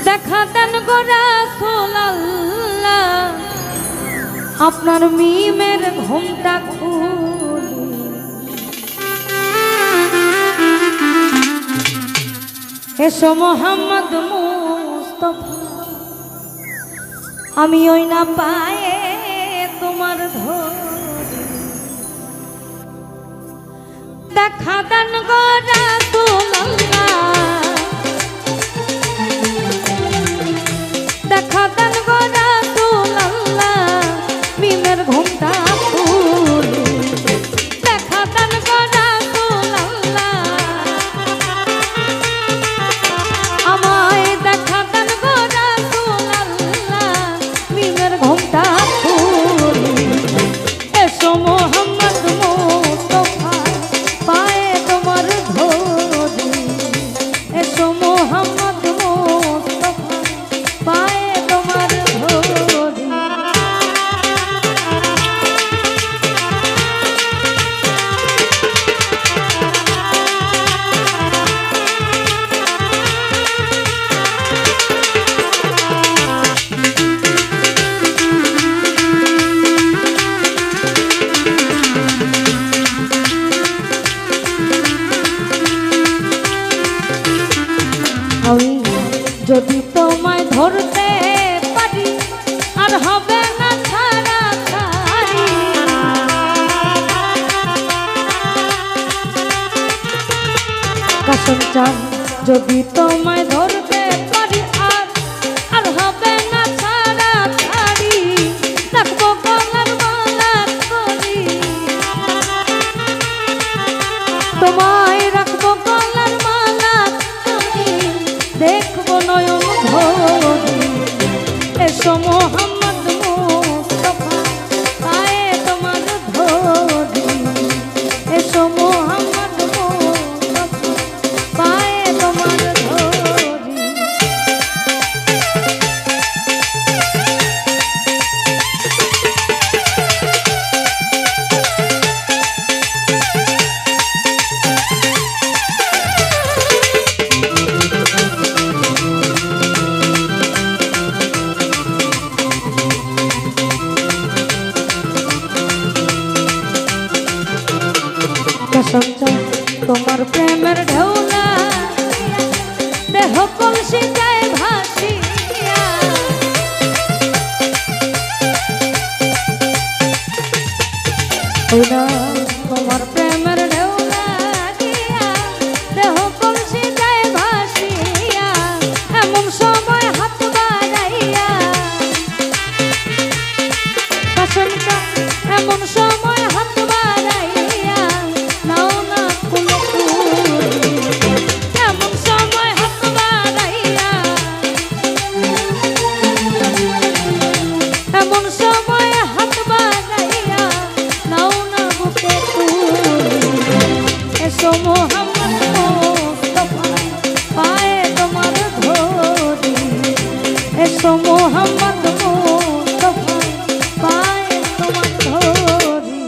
দেখা দেন গো রাসূল আল্লাহ, আপনার মিমের ঘুমটা খুলি। এসো মোহাম্মদ মুস্তাফা, আমি ওই না পায়ে তোমার ধরি। দেখা দেন গো রাসূল আল্লাহ, দেখা দেন গো রাসূল আল্লাহ, মিমের ঘুমটা খুলি। দেখা দেন গো রাসূল আল্লাহ, আমায় দেখা দেন গো রাসূল আল্লাহ, মিমের ঘুমটা খুলি। এসো মোহাম্মদ মুস্তাফা, পায়ে তোমার ধরি। এসো মোহাম্মদ মুস্তাফা, পায়ে তোমার ধরি। আমি যদি তোমায় ধরতে পারি, আর হবে না ছাড়াছাড়ি। কাসম চান যদি তোমায় ধরতে পারি, আর হবে না ছাড়াছাড়ি। রাখবো গলার মালা করি, তোমায় রাখবো গলার মালা করি। দেখবো নয়ন ভরি। এসো মোহাম্মদ মুস্তাফা, পায়ে তোমার ধরি। এসো মোহাম্মদ মুস্তাফা, পায়ে তোমার ধরি। কসম চাই তোমার প্রেমের ঢেউলা, দেহ কলসি যায় ভাসিয়া। ওই না তোমার প্রেমের ঢেউলা দিয়া, দেহ কলসি যায় ভাসিয়া। এমন সময় হাত বাড়াইয়া, কসম চাই এমন সময় হাত বাড়াইয়া, নাও না কুলো কুলি। এমন সময় হাত বাড়াইয়া, এমন সময় হাত বাড়াইয়া, নাও না বুকে তুলি। এসো মোহাম্মদ মুস্তাফা, পায়ে তোমার ধরি। এসো মোহাম্মদ মুস্তাফা, পায়ে তোমার ধরি।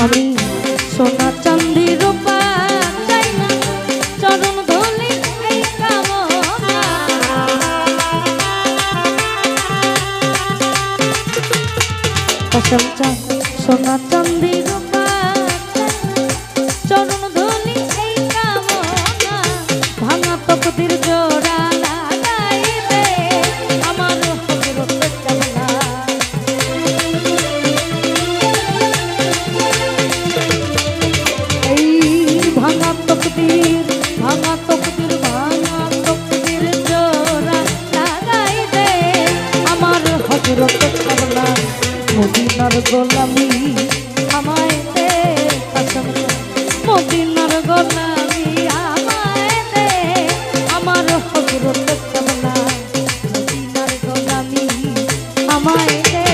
আমি সোনা চাঁদি রূপা চাই না, চরণ ধুলি এই কামনা। কসম চাই সোনা চাঁদি রূপা চাই না, চরণ ধুলি এই কামনা। ভাঙা তকদির জোড়া লাগাইবে আমার হযরত কামনা। ভাঙা তকদির ভাঙা তকদির ভাঙা তকদির জোড়া লাগাই দে আমার হযরত কামনা। মদিনার গোলাপ গোলামি আমায় দে কসম মদিনার গোলামি আমায় দে আমার হযরত কেবলা মদিনার গোলামি আমায় দে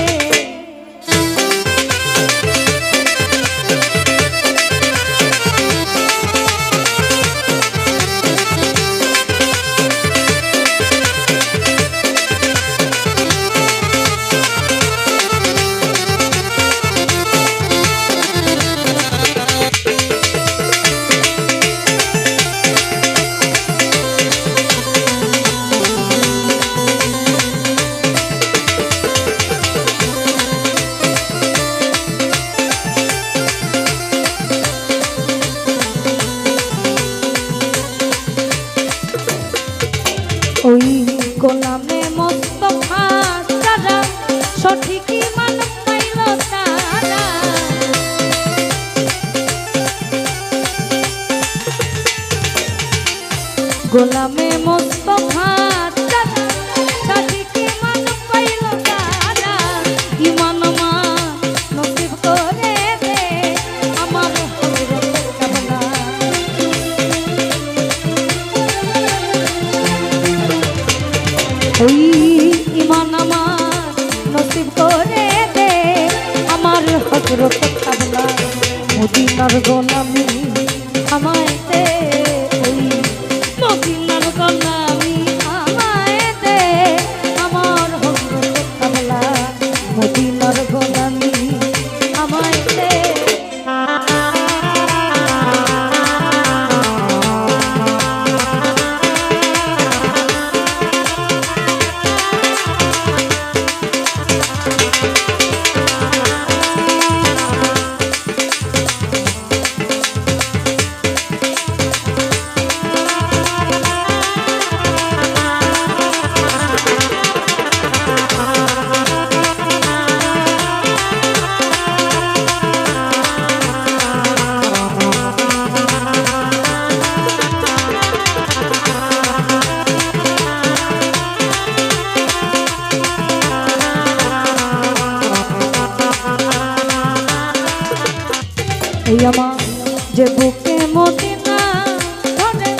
ওই গোলামে মোস্তফা যারা সঠিক ঈমান পাইল তারা গোলামে মোস্তফা যারা সঠিক ঈমান পাইল তারা ঈমান মা নসিব করে দে আমার হযরত কেবলা ওই ঈমান আমার নসিব করে দে আমার হযরত কেবলা মদিনার গোলামি আমায় দে ওই মদিনার গোলামি আমায় দে আমার হযরত কেবলা মদিনার গোলামি আমায় দে এই আমার যে বুকে মদিনা ধরে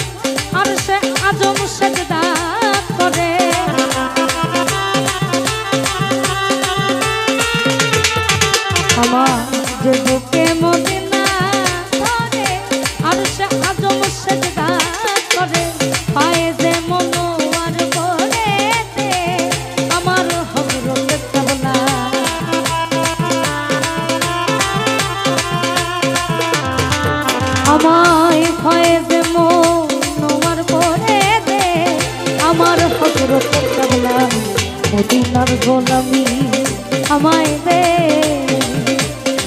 আর সে আজম সেজদা করে আমার যে বুকে মদিনা ধরে আর সে আজম সেজদা করে পায়ে যে মনোয়ার করে দে আমার হযরত কেবলা আমায় ফয়েজ মনোয়ার করে দে আমার হযরত কেবলা মদিনার গোলামি আমায় দে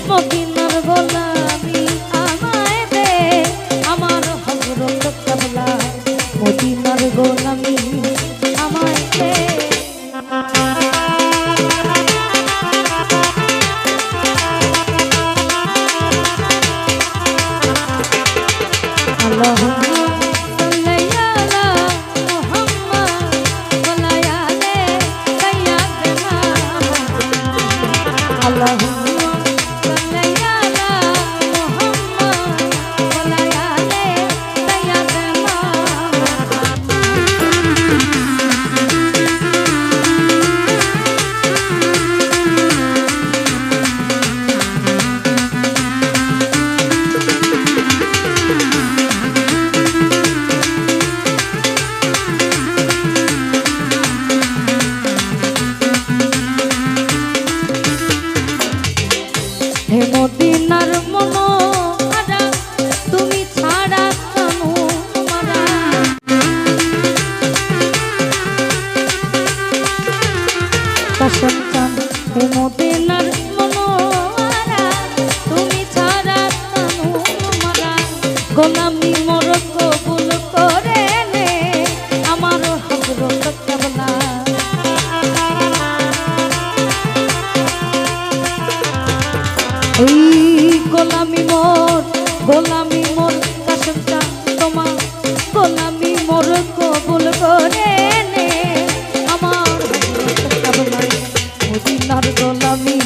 মদিনার গোলামি আমায় দে আমার হযরত কেবলা মদিনার গোলামি আমায় দে হে মদিনার মনোহারা তুমি ছাড়া কানু মারা কসম চাঁদ হে মদিনার মনোহারা তুমি ছাড়া কানু মারা গোলামি মোর কবুল করে নে আমার হযরত কেবলা এই গোলামি মোর কসম চাঁদ তোমার গোলামি মোর কবুল করে নে আমার হযরত কেবলা মদিনার গোলামি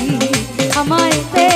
আমায় দে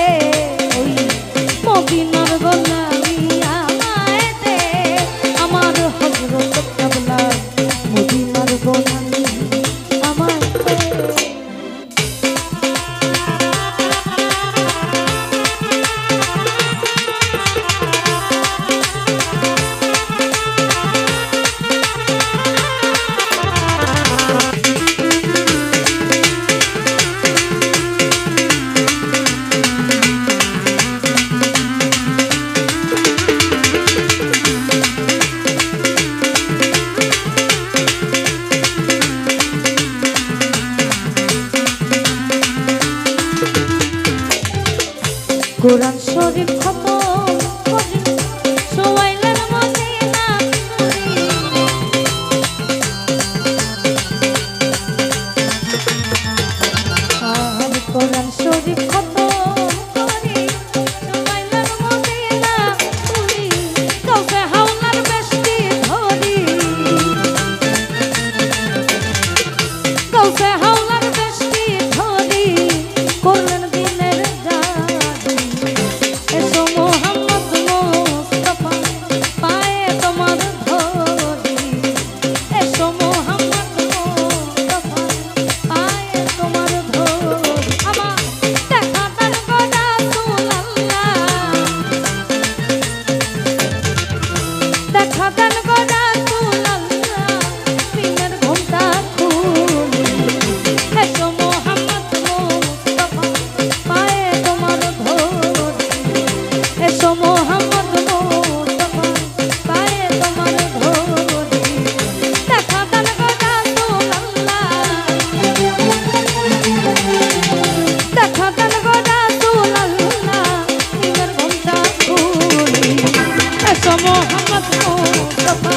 কোরআন শরীফ খতম করি সোয়াইলের মদিনা আর কোরআন শরীফ খতম করি সোয়াইলের মদিনা তুলি কাউকে হাওলার বেশি ধরি কাউকে হাওলার বেশি ধরি করলেন দিনের জাদু এসো মোহাম্মদ মুস্তাফা পায়ে তোমার ধরি এসো মোহাম্মদ মুস্তাফা পায়ে তোমার ধরি আমার দেখা তার গড়া তুলাল্লাহ দেখা তার গড়া তুলাল্লাহ দিনের ঘুমটা খুলি এসো মোহাম্মদ মুস্তাফা পায়ে তোমার ধরি এসো মোহাম্মদ মুস্তাফা পায়ে তোমার ধরি দেখা দান গড়া তুলাল্লাহ দেখা দান গড়া তুলাল্লাহ দিনের ঘুমটা খুলি এসো মোহাম্মদ মুস্তাফা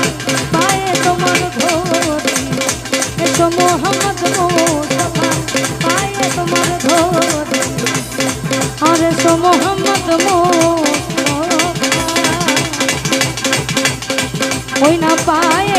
পায়ে তোমার ধরি এসো মোহাম্মদ মুস্তাফা পায়ে তোমার ধরি আর এসো মোহাম্মদ মুস্তাফা ওই না পায়ে